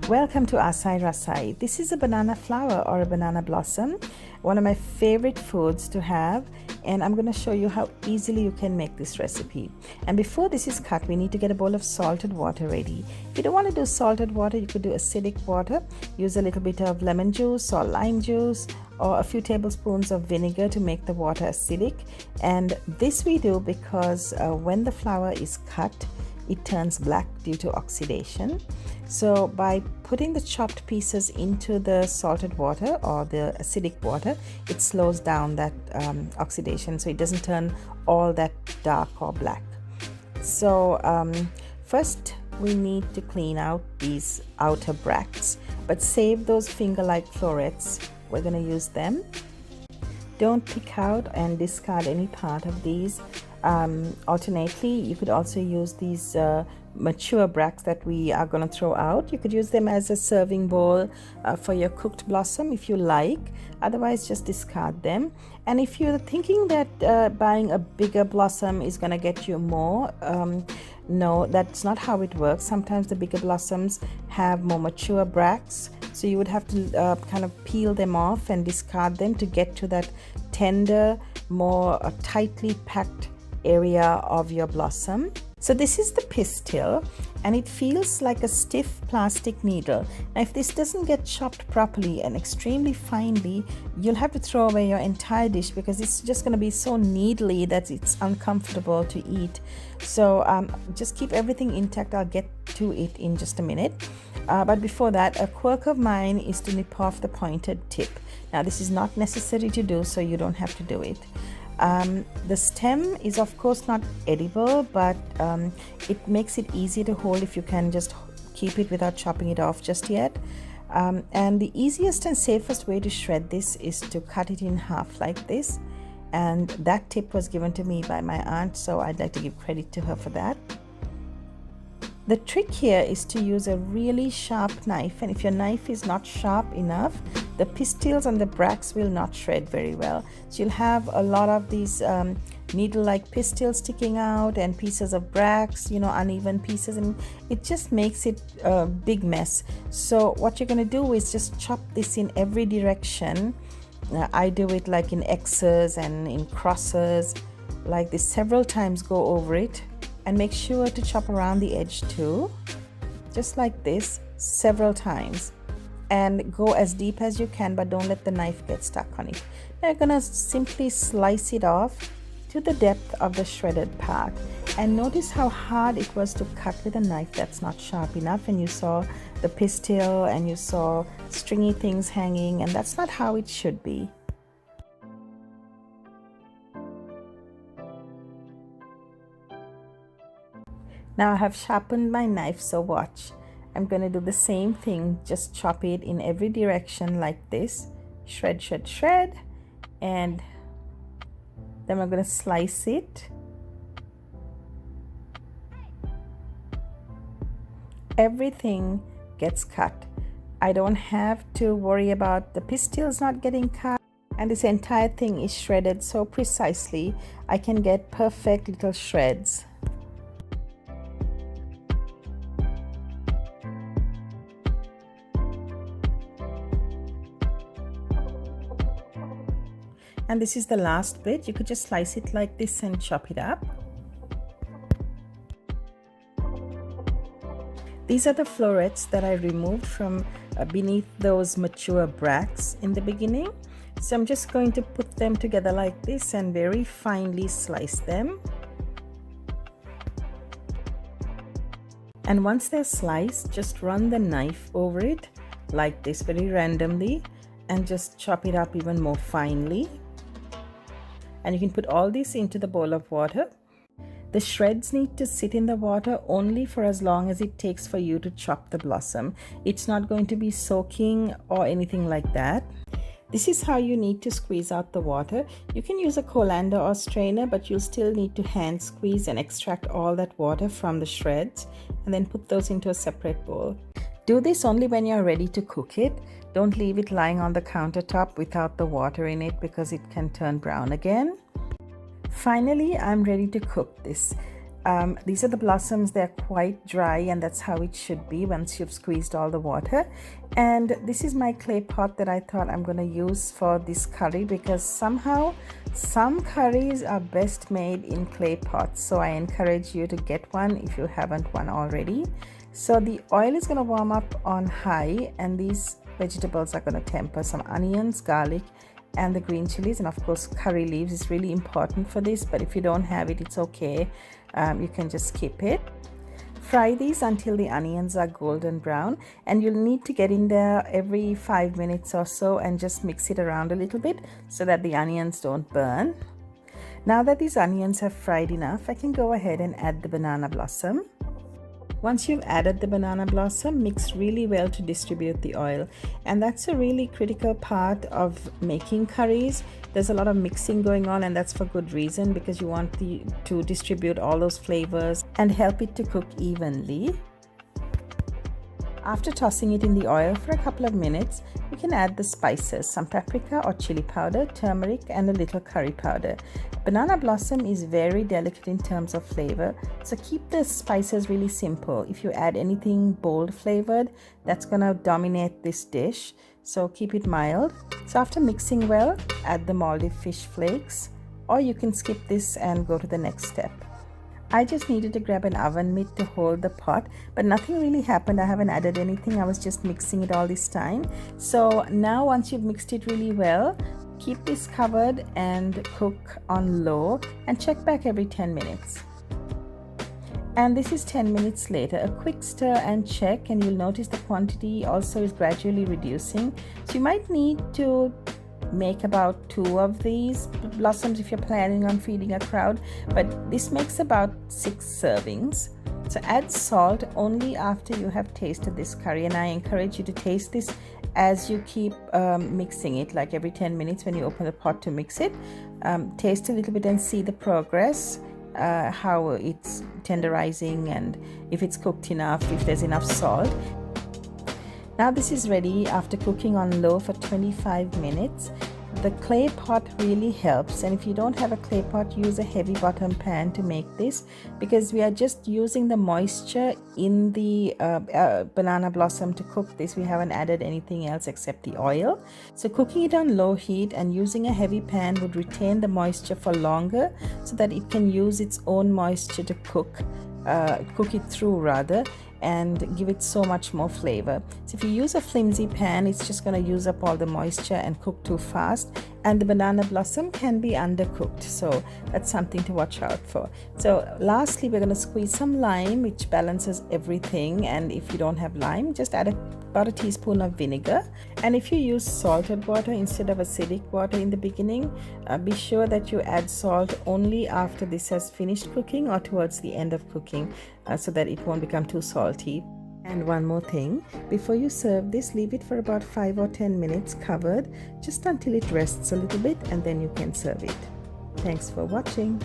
Welcome to Aasai Rasai. This is a banana flower or a banana blossom, one of my favorite foods to have, and I'm going to show you how easily you can make this recipe. And before this is cut, we need to get a bowl of salted water ready. If you don't want to do salted water, you could do acidic water. Use a little bit of lemon juice or lime juice or a few tablespoons of vinegar to make the water acidic. And this we do because when the flower is cut, it turns black due to oxidation. So by putting the chopped pieces into the salted water or the acidic water, it slows down that oxidation, so it doesn't turn all that dark or black. So first we need to clean out these outer bracts, but save those finger-like florets. We're going to use them. Don't pick out and discard any part of these. Alternately, you could also use these mature bracts that we are going to throw out. You could use them as a serving bowl for your cooked blossom if you like. Otherwise, just discard them. And if you're thinking that buying a bigger blossom is going to get you more, no, that's not how it works. Sometimes the bigger blossoms have more mature bracts, so you would have to kind of peel them off and discard them to get to that tender, more tightly packed area of your blossom. So this is the pistil, and it feels like a stiff plastic needle. Now if this doesn't get chopped properly and extremely finely, you'll have to throw away your entire dish because it's just going to be so needly that it's uncomfortable to eat. So just keep everything intact. I'll get to it in just a minute. But before that, a quirk of mine is to nip off the pointed tip. Now this is not necessary to do, so you don't have to do it. The stem is of course not edible, but it makes it easier to hold if you can just keep it without chopping it off just yet. And the easiest and safest way to shred this is to cut it in half like this. And that tip was given to me by my aunt, so I'd like to give credit to her for that. The trick here is to use a really sharp knife, and if your knife is not sharp enough, the pistils and the bracts will not shred very well. So you'll have a lot of these needle-like pistils sticking out and pieces of bracts, uneven pieces, and it just makes it a big mess. So what you're going to do is just chop this in every direction. I do it like in X's and in crosses, like this several times. Go over it. And make sure to chop around the edge too, just like this, several times. And go as deep as you can, but don't let the knife get stuck on it. Now you're gonna simply slice it off to the depth of the shredded part. And notice how hard it was to cut with a knife that's not sharp enough. And you saw the pistil and you saw stringy things hanging, and that's not how it should be. Now I have sharpened my knife, so watch. I'm going to do the same thing, just chop it in every direction like this. Shred, shred, shred. And then we're going to slice it. Everything gets cut. I don't have to worry about the pistils not getting cut. And this entire thing is shredded so precisely, I can get perfect little shreds. And this is the last bit. You could just slice it like this and chop it up. These are the florets that I removed from beneath those mature bracts in the beginning. So I'm just going to put them together like this and very finely slice them. And once they're sliced, just run the knife over it like this very randomly and just chop it up even more finely. And you can put all this into the bowl of water. The shreds need to sit in the water only for as long as it takes for you to chop the blossom. It's not going to be soaking or anything like that. This is how you need to squeeze out the water. You can use a colander or strainer, but you'll still need to hand squeeze and extract all that water from the shreds and then put those into a separate bowl. Do this only when you're ready to cook it. Don't leave it lying on the countertop without the water in it because it can turn brown again. Finally, I'm ready to cook this. These are the blossoms. They're quite dry, and that's how it should be once you've squeezed all the water. And this is my clay pot that I thought I'm going to use for this curry, because somehow some curries are best made in clay pots. So I encourage you to get one if you haven't one already. So the oil is going to warm up on high, and these vegetables are going to temper. Some onions, garlic, and the green chilies, and of course curry leaves is really important for this, but if you don't have it, it's okay. You can just skip it. Fry these until the onions are golden brown, and you'll need to get in there every 5 minutes or so and just mix it around a little bit so that the onions don't burn. Now that these onions have fried enough, I can go ahead and add the banana blossom. Once you've added the banana blossom, mix really well to distribute the oil, and that's a really critical part of making curries. There's a lot of mixing going on, and that's for good reason, because you want to distribute all those flavors and help it to cook evenly. After tossing it in the oil for a couple of minutes, you can add the spices, some paprika or chili powder, turmeric, and a little curry powder. Banana blossom is very delicate in terms of flavor, so keep the spices really simple. If you add anything bold flavored, that's gonna dominate this dish, so keep it mild. So after mixing well, add the Maldive fish flakes, or you can skip this and go to the next step. I just needed to grab an oven mitt to hold the pot, but nothing really happened. I haven't added anything. I was just mixing it all this time. So now once you've mixed it really well, keep this covered and cook on low, and check back every 10 minutes. And this is 10 minutes later. A quick stir and check, and you'll notice the quantity also is gradually reducing. So you might need to make about 2 of these blossoms if you're planning on feeding a crowd, but this makes about 6 servings. So add salt only after you have tasted this curry, and I encourage you to taste this as you keep mixing it, like every 10 minutes when you open the pot to mix it. Taste a little bit and see the progress, how it's tenderizing, and if it's cooked enough, if there's enough salt. Now this is ready after cooking on low for 25 minutes. The clay pot really helps, and if you don't have a clay pot, use a heavy bottom pan to make this, because we are just using the moisture in the banana blossom to cook this. We haven't added anything else except the oil. So cooking it on low heat and using a heavy pan would retain the moisture for longer, so that it can use its own moisture to cook it through rather, and give it so much more flavor. So if you use a flimsy pan, it's just going to use up all the moisture and cook too fast, and the banana blossom can be undercooked, so that's something to watch out for. So lastly, we're going to squeeze some lime, which balances everything, and if you don't have lime, just add about a teaspoon of vinegar. And if you use salted water instead of acidic water in the beginning, be sure that you add salt only after this has finished cooking or towards the end of cooking, so that it won't become too salty. And one more thing, before you serve this, leave it for about 5 or 10 minutes covered, just until it rests a little bit, and then you can serve it. Thanks for watching.